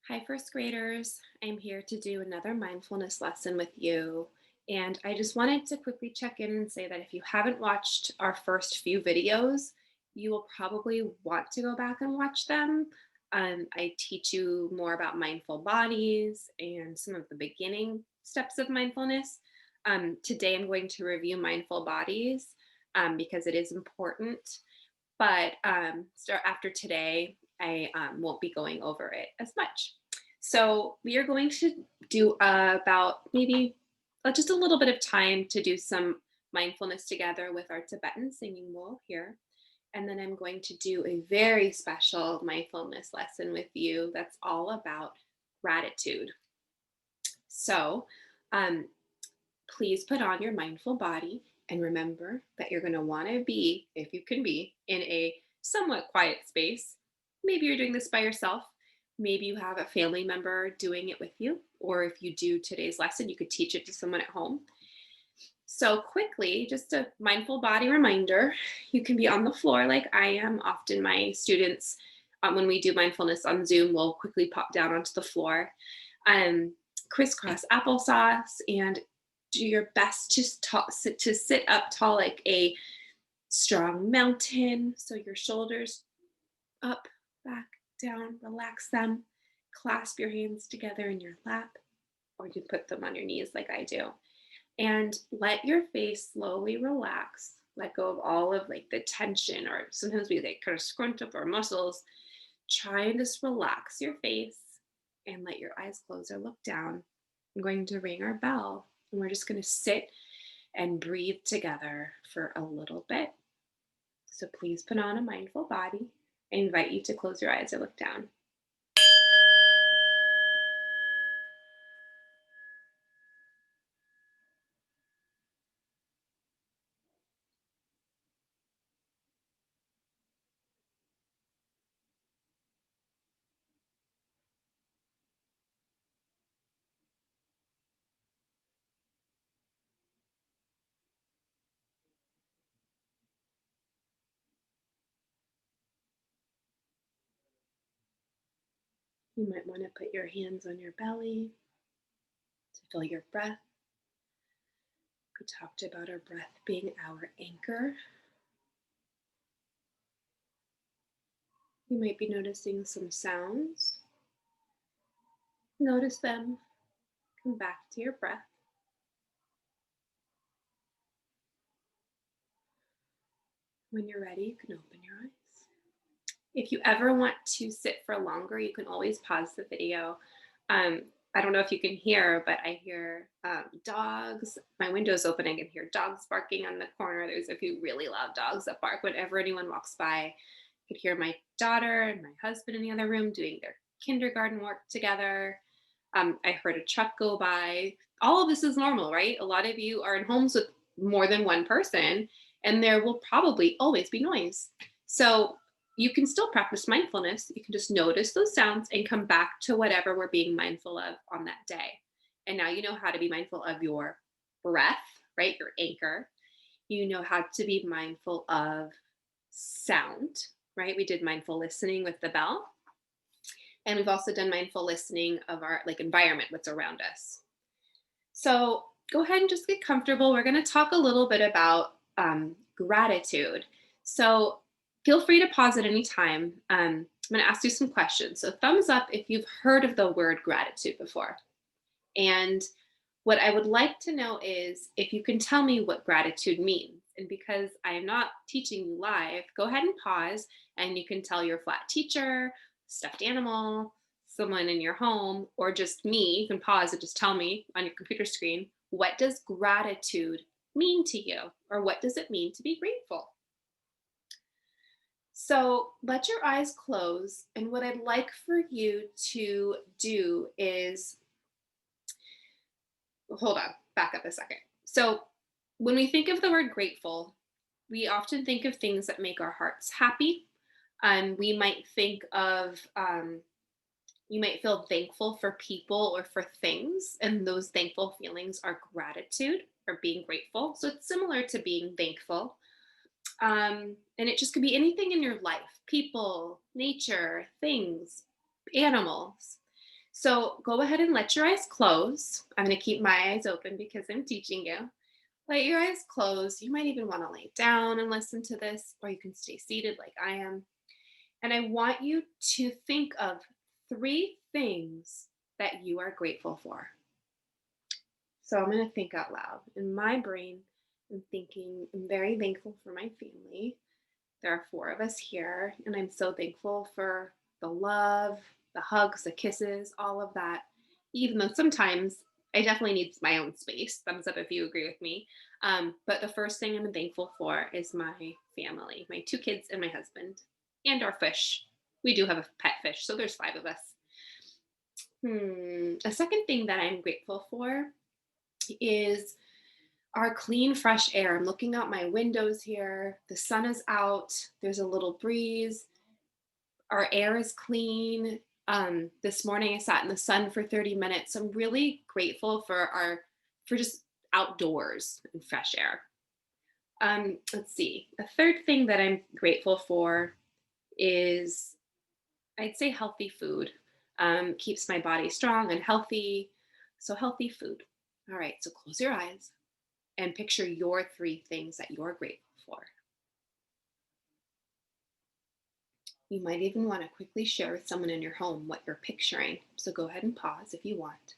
Hi, first graders. I'm here to do another mindfulness lesson with you. And I just wanted to quickly check in and say that if you haven't watched our first few videos, you will probably want to go back and watch them. I teach you more about mindful bodies and some of the beginning steps of mindfulness. Today, I'm going to review mindful bodies because it is important. But start after today, I won't be going over it as much. So we are going to do about maybe just a little bit of time to do some mindfulness together with our Tibetan singing bowl here. And then I'm going to do a very special mindfulness lesson with you that's all about gratitude. So um, please put on your mindful body and remember that you're going to want to be, if you can be, in a somewhat quiet space. Maybe you're doing this by yourself. Maybe you have a family member doing it with you. Or if you do today's lesson, you could teach it to someone at home. So, quickly, just a mindful body reminder you can be on the floor like I am. Often, my students, when we do mindfulness on Zoom, will quickly pop down onto the floor. Um, Crisscross applesauce and do your best to sit up tall like a strong mountain. So, your shoulders up, back, down, relax them. Clasp your hands together in your lap, or you put them on your knees like I do, and let your face slowly relax. Let go of all of like the tension, or sometimes we like kind of scrunch up our muscles. Try and just relax your face and let your eyes close or look down. I'm going to ring our bell and we're just going to sit and breathe together for a little bit. So please put on a mindful body. I invite you to close your eyes or look down. You might want to put your hands on your belly to feel your breath. We talked about our breath being our anchor. You might be noticing some sounds. Notice them. Come back to your breath. When you're ready, you can open your eyes. If you ever want to sit for longer, you can always pause the video. Um, I don't know if you can hear, but I hear dogs. My window's open. I can hear dogs barking on the corner. There's a few really loud dogs that bark whenever anyone walks by. I could hear my daughter and my husband in the other room doing their kindergarten work together. I heard a truck go by. All of this is normal, right? A lot of you are in homes with more than one person, and there will probably always be noise. So you can still practice mindfulness. You can just notice those sounds and come back to whatever we're being mindful of on that day. And now you know how to be mindful of your breath, right? Your anchor. You know how to be mindful of sound, right? We did mindful listening with the bell. And we've also done mindful listening of our like environment, what's around us. So go ahead and just get comfortable. We're going to talk a little bit about gratitude. So feel free to pause at any time. I'm going to ask you some questions. So thumbs up if you've heard of the word gratitude before. And what I would like to know is if you can tell me what gratitude means. And because I am not teaching you live, go ahead and pause and you can tell your flat teacher, stuffed animal, someone in your home, or just me. You can pause and just tell me on your computer screen, what does gratitude mean to you? Or what does it mean to be grateful? So let your eyes close. And what I'd like for you to do is hold on, back up a second. So, when we think of the word grateful, we often think of things that make our hearts happy. We might think of, you might feel thankful for people or for things, and those thankful feelings are gratitude or being grateful. So, it's similar to being thankful. And it just could be anything in your life people, nature, things, animals. So go ahead and let your eyes close. I'm going to keep my eyes open because I'm teaching you. Let your eyes close. You might even want to lay down and listen to this, or you can stay seated like I am. And I want you to think of three things that you are grateful for. So I'm going to think out loud. In my brain, I'm thinking, I'm very thankful for my family. There are four of us here, and I'm so thankful for the love, the hugs, the kisses, all of that. Even though sometimes I definitely need my own space. Thumbs up if you agree with me. But the first thing I'm thankful for is my family, my two kids and my husband, and our fish. We do have a pet fish, so there's five of us. A second thing that I'm grateful for is our clean, fresh air. I'm looking out my windows here. The sun is out. There's a little breeze. Our air is clean. This morning I sat in the sun for 30 minutes. I'm really grateful for just outdoors and fresh air. Let's see. A third thing that I'm grateful for is, I'd say, healthy food. Keeps my body strong and healthy. So healthy food. All right. So close your eyes and picture your three things that you're grateful for. You might even want to quickly share with someone in your home what you're picturing. So go ahead and pause if you want.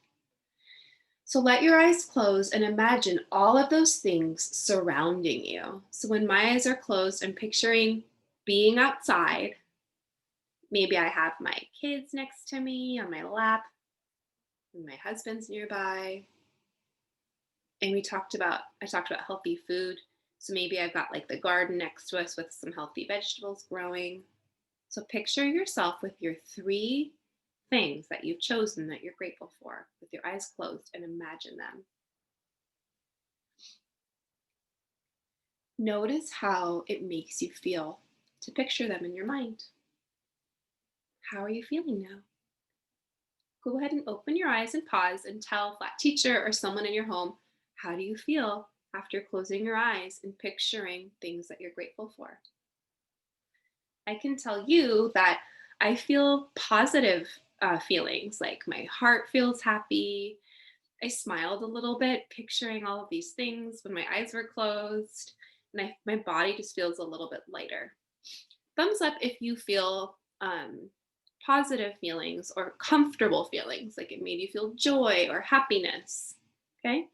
So let your eyes close and imagine all of those things surrounding you. So when my eyes are closed, I'm picturing being outside. Maybe I have my kids next to me on my lap, and my husband's nearby. And I talked about healthy food. So maybe I've got like the garden next to us with some healthy vegetables growing. So picture yourself with your three things that you've chosen that you're grateful for with your eyes closed and imagine them. Notice how it makes you feel to picture them in your mind. How are you feeling now? Go ahead and open your eyes and pause and tell Flat Teacher or someone in your home, how do you feel after closing your eyes and picturing things that you're grateful for? I can tell you that I feel positive feelings, like my heart feels happy. I smiled a little bit, picturing all of these things when my eyes were closed, and my body just feels a little bit lighter. Thumbs up if you feel positive feelings or comfortable feelings, like it made you feel joy or happiness. Okay,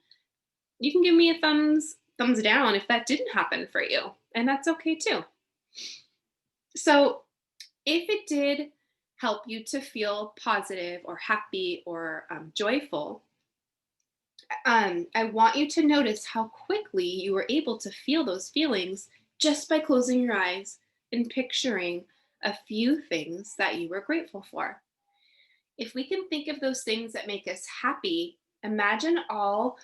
you can give me a thumbs down if that didn't happen for you, and that's okay too. So if it did help you to feel positive or happy or joyful, I want you to notice how quickly you were able to feel those feelings just by closing your eyes and picturing a few things that you were grateful for. If we can think of those things that make us happy, imagine all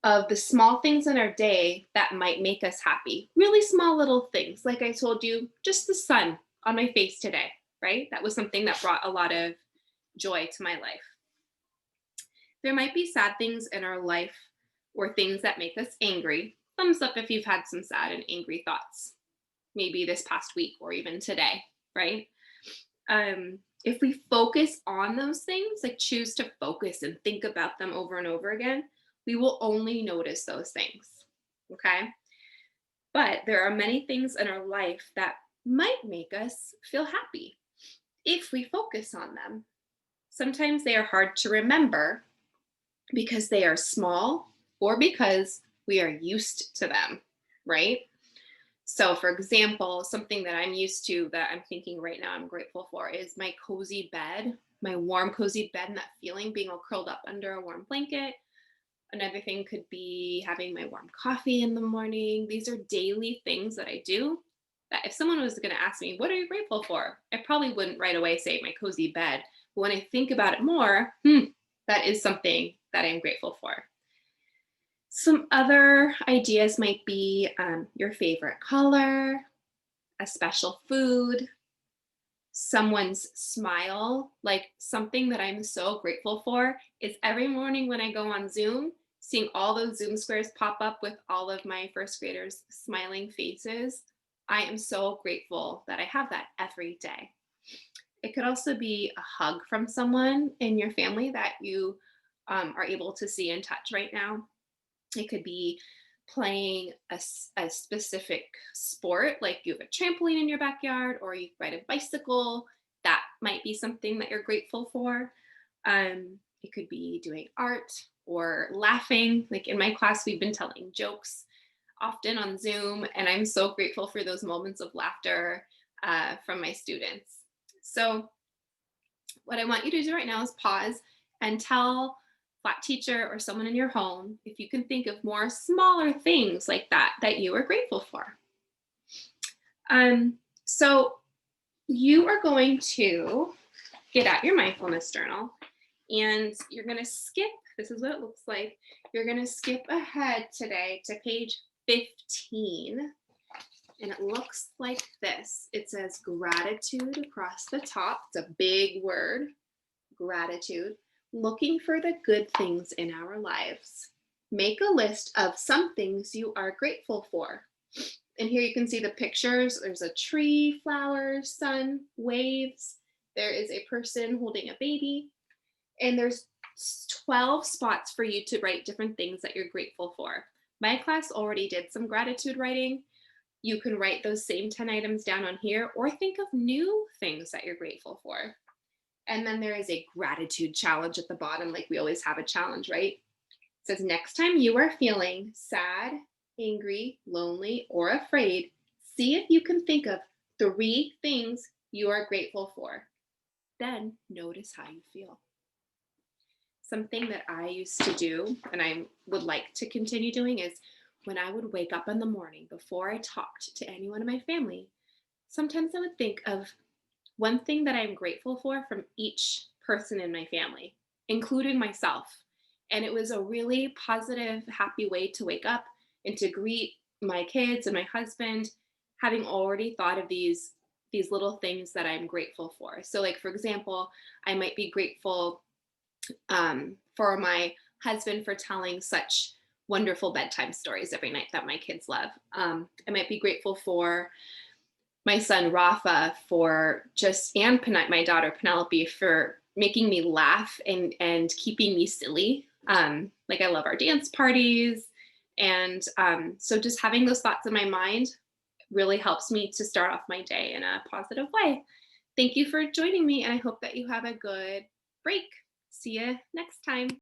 of the small things in our day that might make us happy. Really small little things. Like I told you, just the sun on my face today, right? That was something that brought a lot of joy to my life. There might be sad things in our life or things that make us angry. Thumbs up if you've had some sad and angry thoughts, maybe this past week or even today, right? If we focus on those things, like choose to focus and think about them over and over again, we will only notice those things, okay? But there are many things in our life that might make us feel happy if we focus on them. Sometimes they are hard to remember because they are small or because we are used to them, right? So, for example, something that I'm used to that I'm thinking right now I'm grateful for is my cozy bed, my warm, cozy bed, and that feeling being all curled up under a warm blanket. Another thing could be having my warm coffee in the morning. These are daily things that I do that if someone was going to ask me, what are you grateful for? I probably wouldn't right away say my cozy bed. But when I think about it more, that is something that I'm grateful for. Some other ideas might be your favorite color, a special food, someone's smile. Like something that I'm so grateful for is every morning when I go on Zoom, seeing all those Zoom squares pop up with all of my first graders' smiling faces. I am so grateful that I have that every day. It could also be a hug from someone in your family that you are able to see and touch right now. It could be playing a specific sport, like you have a trampoline in your backyard, or you ride a bicycle. That might be something that you're grateful for. It could be doing art or laughing. Like in my class, we've been telling jokes often on Zoom, and I'm so grateful for those moments of laughter from my students. So, what I want you to do right now is pause and tell that teacher or someone in your home if you can think of more smaller things like that that you are grateful for. So you are going to get out your mindfulness journal and you're going to skip. This is what it looks like. You're going to skip ahead today to page 15. And it looks like this. It says gratitude across the top. It's a big word, gratitude. Looking for the good things in our lives. Make a list of some things you are grateful for. And here you can see the pictures. There's a tree, flowers, sun, waves. There is a person holding a baby. And there's 12 spots for you to write different things that you're grateful for. My class already did some gratitude writing. You can write those same 10 items down on here or think of new things that you're grateful for. And then there is a gratitude challenge at the bottom, like we always have a challenge, right? It says, next time you are feeling sad, angry, lonely, or afraid, see if you can think of 3 things you are grateful for. Then notice how you feel. Something that I used to do, and I would like to continue doing, is when I would wake up in the morning before I talked to anyone in my family, sometimes I would think of one thing that I'm grateful for from each person in my family, including myself. And it was a really positive, happy way to wake up and to greet my kids and my husband, having already thought of these little things that I'm grateful for. So, like for example, I might be grateful for my husband for telling such wonderful bedtime stories every night that my kids love. I might be grateful for my son Rafa for just, and my daughter Penelope for making me laugh and keeping me silly. Like I love our dance parties. And so just having those thoughts in my mind really helps me to start off my day in a positive way. Thank you for joining me, and I hope that you have a good break. See you next time.